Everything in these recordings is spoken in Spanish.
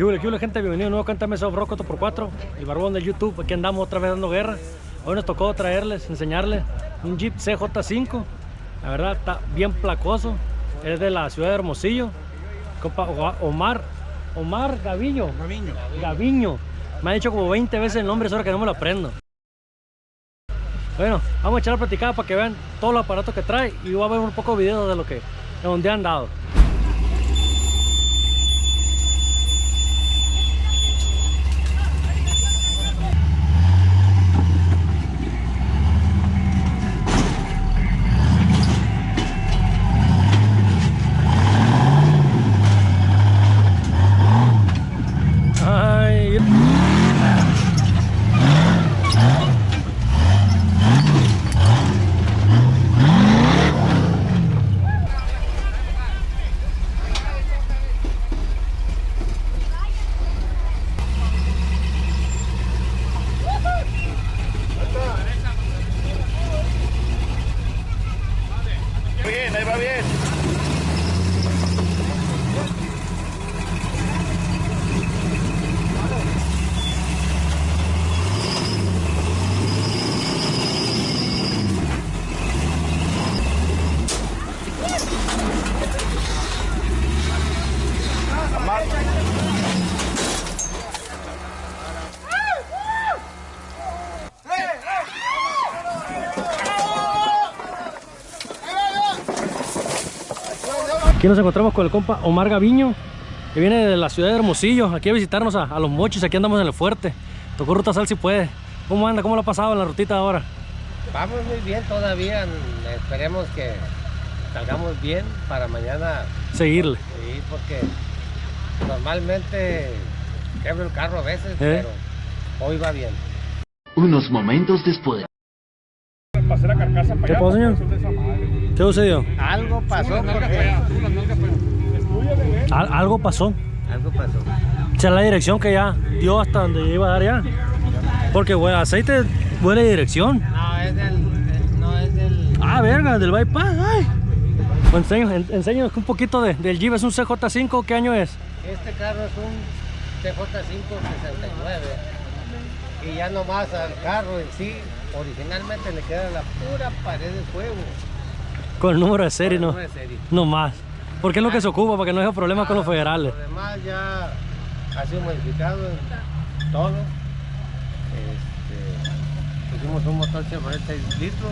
¿Qué hubo, gente? Bienvenido a un nuevo Cántame Off-Road 4x4, el barbón del YouTube. Aquí andamos otra vez dando guerra. Hoy nos tocó traerles, enseñarles un Jeep CJ5. La verdad está bien placoso. Es de la ciudad de Hermosillo. Compa Omar Gaviño. Me ha dicho como 20 veces el nombre, es hora que no me lo aprendo. Bueno, vamos a echar la platicada para que vean todos los aparatos que trae y voy a ver un poco de videos de donde han dado. Ahí va bien. Aquí nos encontramos con el compa Omar Gaviño, que viene de la ciudad de Hermosillo, aquí a visitarnos a Los Mochis. Aquí andamos en el fuerte. Tocó ruta Sal si puede. ¿Cómo anda? ¿Cómo lo ha pasado en la rutita de ahora? Vamos muy bien todavía. Esperemos que salgamos bien para mañana seguirle. Sí, porque normalmente quebro el carro a veces, pero hoy va bien. Unos momentos después. Pasé la carcasa para ¿Qué pasó, señor? ¿Qué sucedió? Algo pasó porque... Algo pasó. Algo pasó. O sea, la dirección que ya dio hasta donde iba a dar ya. Porque bueno, aceite huele de dirección. No, es del... Ah, verga, del bypass. Ay. Bueno, enséñanos un poquito del Jeep. Es un CJ5. ¿Qué año es? Este carro es un CJ5 69. Y ya nomás al carro en sí, originalmente le queda la pura pared de fuego. Con el número de serie, no. Serie. No más. Porque es lo que se ocupa, para que no haya problemas con los federales. Lo demás ya ha sido modificado en todo. Pusimos un motor Chevrolet 6 litros.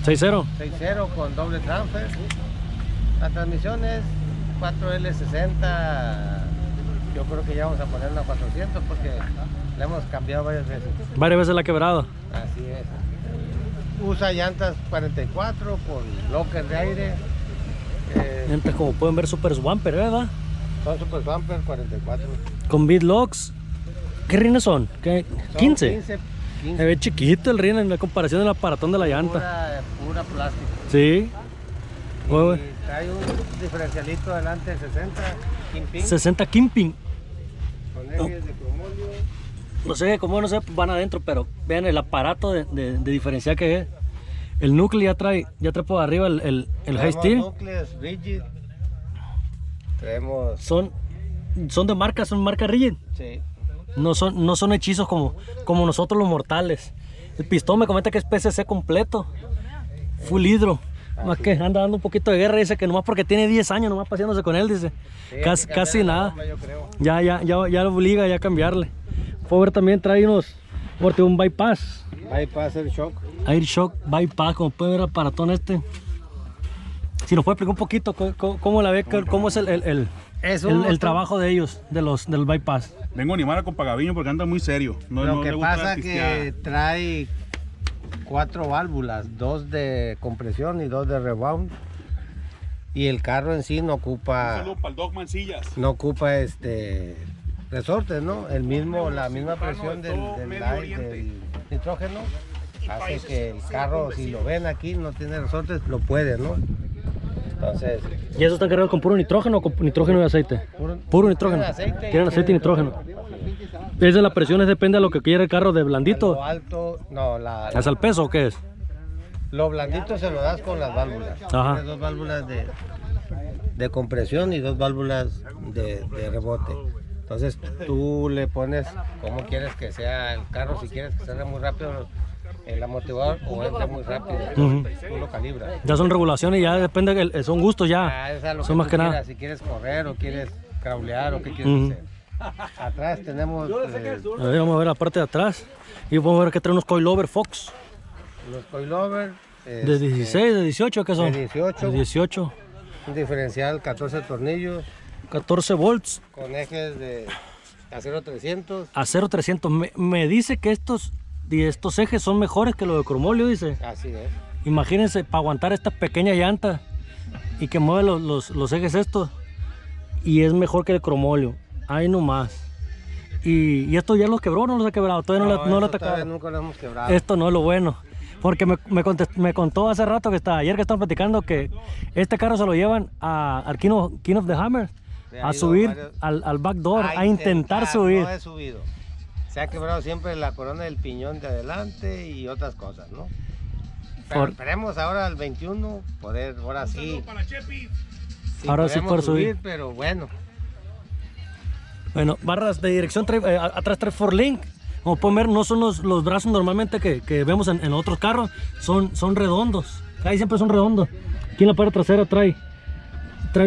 6.0. 6.0 con doble transfer. La transmisión es 4L60. Yo creo que ya vamos a poner una 400 porque la hemos cambiado varias veces. Varias veces la ha quebrado. Así es. Usa llantas 44 con locker de aire. Llantas, como pueden ver, Super Swamper, ¿verdad? Son Super Bumper 44. Con beadlocks. ¿Qué rines son? ¿Qué? Son 15. 15. Se ve chiquito el rin en la comparación del aparatón de la llanta. Pura plástico. Sí. Y trae un diferencialito adelante de 60 Kingpin. 60 Kingpin. Con ejes de cromolio. No sé cómo, no sé, van adentro, pero vean el aparato de diferencial que es. El núcleo ya trae por arriba el high steel. Núcleos rigid. Tenemos... Son de marca, son marca rigid. Sí. No son hechizos como nosotros los mortales. El pistón me comenta que es PCC completo. Full hidro. Más que anda dando un poquito de guerra, dice que nomás porque tiene 10 años nomás paseándose con él, dice. Sí, casi nada. Bomba, yo creo. Ya lo obliga ya a cambiarle. Power también trae un bypass. Bypass Air Shock. Air Shock bypass, como pueden ver el aparatón este. Si nos puede explicar un poquito cómo la ve, cómo es el trabajo de ellos, del bypass. Vengo a animar a compa Gaviño porque anda muy serio. Lo que le gusta pasa la que pisteada. trae 4 válvulas, 2 de compresión y 2 de rebound. Y el carro en sí no Un ocupa... saludo para el Dog Mancillas. No ocupa resortes, ¿no? La misma presión del nitrógeno hace que el carro, si lo ven aquí, no tiene resortes, lo puede, ¿no? Entonces... ¿Y eso está cargado con puro nitrógeno o con nitrógeno y aceite? Puro nitrógeno. Quieren aceite y nitrógeno. Esa la presión depende de lo que quiere el carro, de blandito. Lo alto, no, ¿Es al peso o qué es? lo blandito se lo das con las válvulas. Ajá. Tiene 2 válvulas de compresión y 2 válvulas de rebote. Entonces tú le pones cómo quieres que sea el carro, si quieres que salga muy rápido el amortiguador o entre muy rápido, tú lo calibras. Ya son regulaciones y ya depende, son gustos ya. Es a lo Son que más tú que quieras, nada. si quieres correr o quieres crawlear o qué quieres hacer. Atrás tenemos A ver, vamos a ver la parte de atrás. Y vamos a ver que trae unos coilover Fox. los coilovers. De 16, de 18, ¿qué son? De 18. De 18. Un diferencial 14 tornillos 14 volts. con ejes de acero 300. Acero 300. Me dice que estos ejes son mejores que los de cromolio, dice. Así es. Imagínense, para aguantar esta pequeña llanta y que mueve los ejes estos. Y es mejor que el cromolio. Ahí nomás. Y esto ya los quebró, no los ha quebrado. Todavía no lo ha todavía atacado. nunca lo hemos quebrado. Esto no es lo bueno. Porque me contó hace rato ayer que estaban platicando que este carro se lo llevan al King of the Hammer Ha a ido subir varios- al backdoor, a intentar subir. No he subido. Se ha quebrado siempre la corona del piñón de adelante y otras cosas, ¿no? Pero esperemos ahora al 21 poder, ahora sí. Ahora sí podemos por subir. pero bueno. Bueno, barras de dirección, atrás trae 4Link. Como pueden ver, no son los brazos normalmente que vemos en otros carros, son redondos. Ahí siempre son redondos. Aquí en la parte trasera trae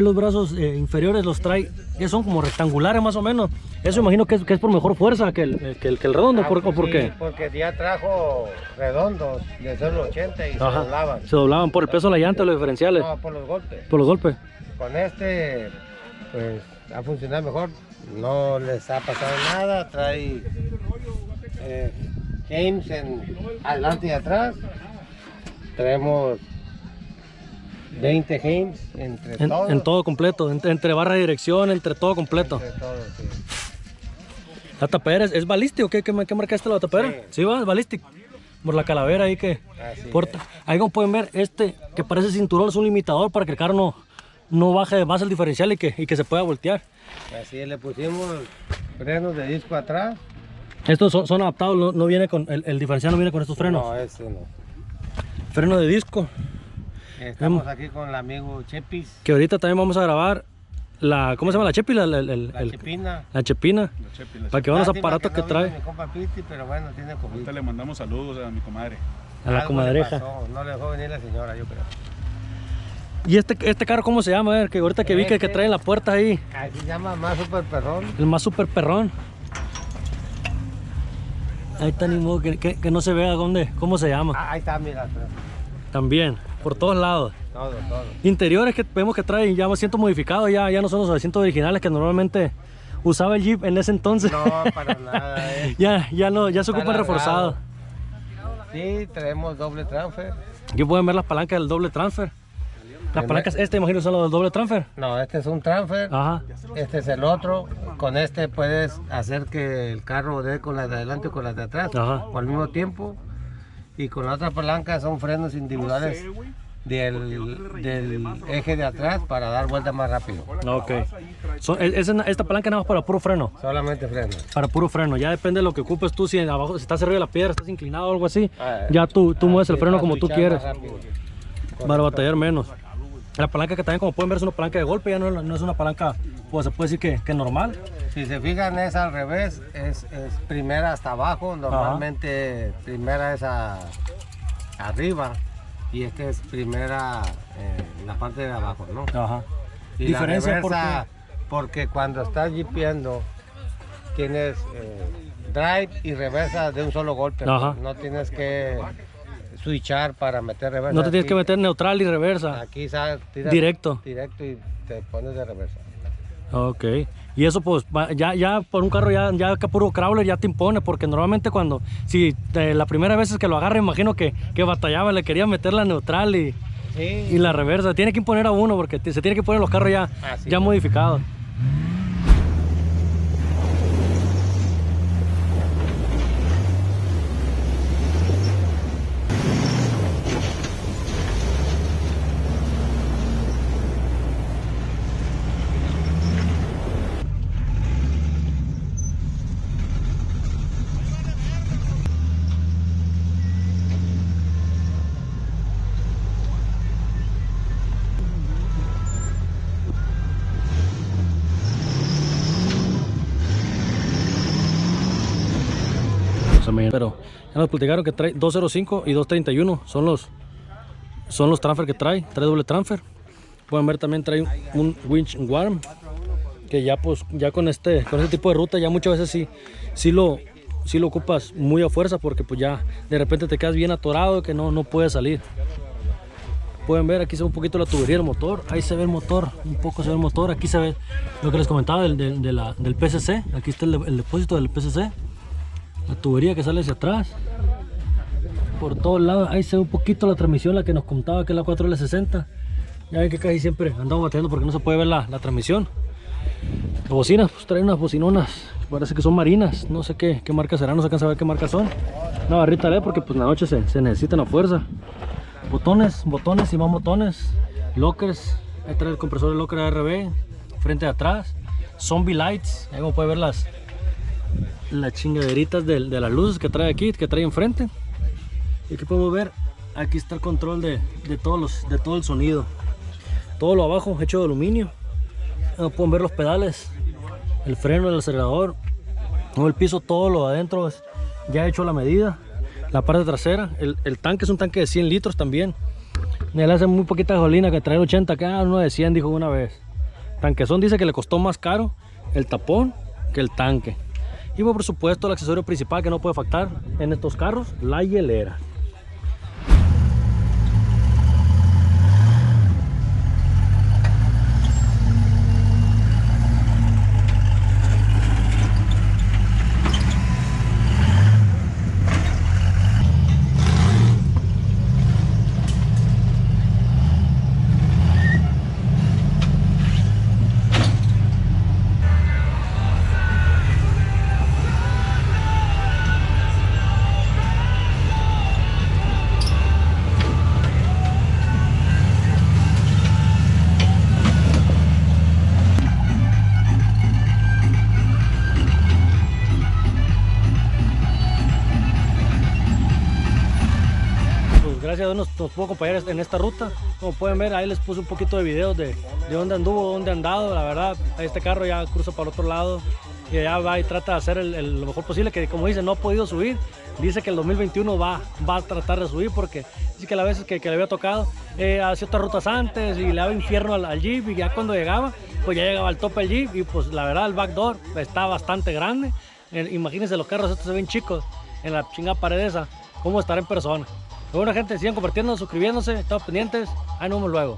los brazos inferiores, los trae, que son como rectangulares más o menos. Eso imagino que es por mejor fuerza que el redondo, ¿o por Sí, qué? porque ya trajo redondos de 0.80 y se Ajá. doblaban. Se doblaban por el peso de la llanta, los diferenciales, No, por los golpes. por los golpes. Con este, pues, ha funcionado mejor. No les ha pasado nada. Trae James en adelante y atrás. Traemos 20 James entre todos. En todo completo, entre barra de dirección, entre todo completo. Entre todos, sí. ¿La tapera es balístico? ¿Qué marca esta la tapera? Sí. Sí, va, es balístico. Por la calavera ahí que Así porta. Ahí como pueden ver, que parece cinturón es un limitador para que el carro no baje de base el diferencial y que se pueda voltear. Así le pusimos frenos de disco atrás. Estos son adaptados, no viene con el diferencial, no viene con estos frenos. No, ese no. Freno de disco, Estamos aquí con el amigo Chepis. que ahorita también vamos a grabar ¿cómo se llama la Chepi? La Chepina. La Chepina. Para que vean los Lástima aparatos que no vino trae mi compa Piti, pero bueno, tiene Ahorita COVID. le mandamos saludos a mi comadre. a la Algo le comadreja. pasó, no le dejó venir la señora, yo creo. ¿Y este carro cómo se llama? A ver, que ahorita que vi que trae en la puerta ahí, Así se llama más super perrón. el más super perrón. Ahí está, ni modo que no se vea cómo se llama. Ahí está, mira. También, por todos lados. Todo. Interiores que vemos que trae ya asientos modificados, ya no son los asientos originales que normalmente usaba el Jeep en ese entonces. No, para nada. ya se Está ocupan reforzados. Sí, traemos doble transfer. Aquí pueden ver las palancas del doble transfer. Las palancas, imagino, son los del doble transfer. No, este es un transfer. Ajá. Este es el otro. Con este puedes hacer que el carro dé con las de adelante y con las de atrás Ajá. al mismo tiempo. Y con la otra palanca son frenos individuales del eje de atrás para dar vuelta más rápido. Ok. Esta palanca nada más para puro freno. Solamente frenos. Para puro freno. Ya depende de lo que ocupes tú. Si abajo si estás arriba de la piedra, estás inclinado o algo así. Ah, Ya tú mueves el Sí, freno para como tú switchar quieres. más rápido. Para batallar menos. La palanca que también, como pueden ver, es una palanca de golpe. Ya no es una palanca, pues se puede decir que normal. Si se fijan es al revés, es primera hasta abajo, normalmente primera es arriba y este es primera en la parte de abajo, ¿no? Ajá. Y Diferencia la reversa, porque cuando estás jipeando tienes drive y reversa de un solo golpe, Ajá. no tienes que switchar para meter reversa. No te tienes Aquí- que meter neutral y reversa. Aquí tiras Directo. Directo y te pones de reversa. Ok. Y eso pues ya por un carro ya que puro crawler ya te impone, porque normalmente la primera vez que lo agarra, imagino que batallaba, le quería meter la neutral y Sí. la reversa. Tiene que imponer a uno porque se tiene que poner los carros Así ya es. modificados. Pero ya nos platicaron que trae 205 y 231. Son los transfer que trae doble transfer. Pueden ver también trae un winch warm, que ya pues ya con este tipo de ruta ya muchas veces sí lo ocupas muy a fuerza, porque pues ya de repente te quedas bien atorado que no puedes salir. Pueden ver, aquí se ve un poquito la tubería del motor, ahí se ve el motor, un poco se ve el motor, aquí se ve lo que les comentaba del PCC, aquí está el depósito del PCC, la tubería que sale hacia atrás, por todos lados, ahí se ve un poquito la transmisión, la que nos contaba que es la 4L60, ya ven que casi siempre andamos batallando porque no se puede ver la transmisión. Las bocinas, pues traen unas bocinonas, parece que son marinas, no sé qué marca serán, no se alcanza a ver qué marca son, una barrita LED porque pues en la noche se necesitan a fuerza. Botones y más botones, lockers, ahí trae el compresor de locker ARB, frente y atrás, zombie lights, ahí como puede ver las chingaderitas de las luces que trae aquí, que trae enfrente. Y aquí podemos ver, aquí está el control de todo el sonido, todo lo abajo hecho de aluminio. Ahí pueden ver los pedales, el freno, el acelerador, el piso, todo lo de adentro es ya hecho a la medida. La parte trasera, el tanque es un tanque de 100 litros también. Le hace muy poquita gasolina, que trae 80, que uno de 100 dijo una vez. Tanquezón dice que le costó más caro el tapón que el tanque. Y por supuesto el accesorio principal que no puede faltar en estos carros, la hielera. Gracias a Dios nos pudo acompañar en esta ruta. Como pueden ver, ahí les puse un poquito de videos de dónde anduvo, dónde ha andado. La verdad, este carro ya cruza para el otro lado y allá va y trata de hacer lo mejor posible, que como dice, no ha podido subir. Dice que el 2021 va a tratar de subir, porque dice que las veces que le había tocado hacía otras rutas antes y le daba infierno al Jeep, y ya cuando llegaba, pues ya llegaba al tope del Jeep, y pues la verdad el backdoor está bastante grande. Imagínense, los carros estos se ven chicos en la chingada pared esa, cómo estar en persona. Bueno, gente, sigan compartiendo, suscribiéndose, estamos pendientes. Ahí nos vemos luego.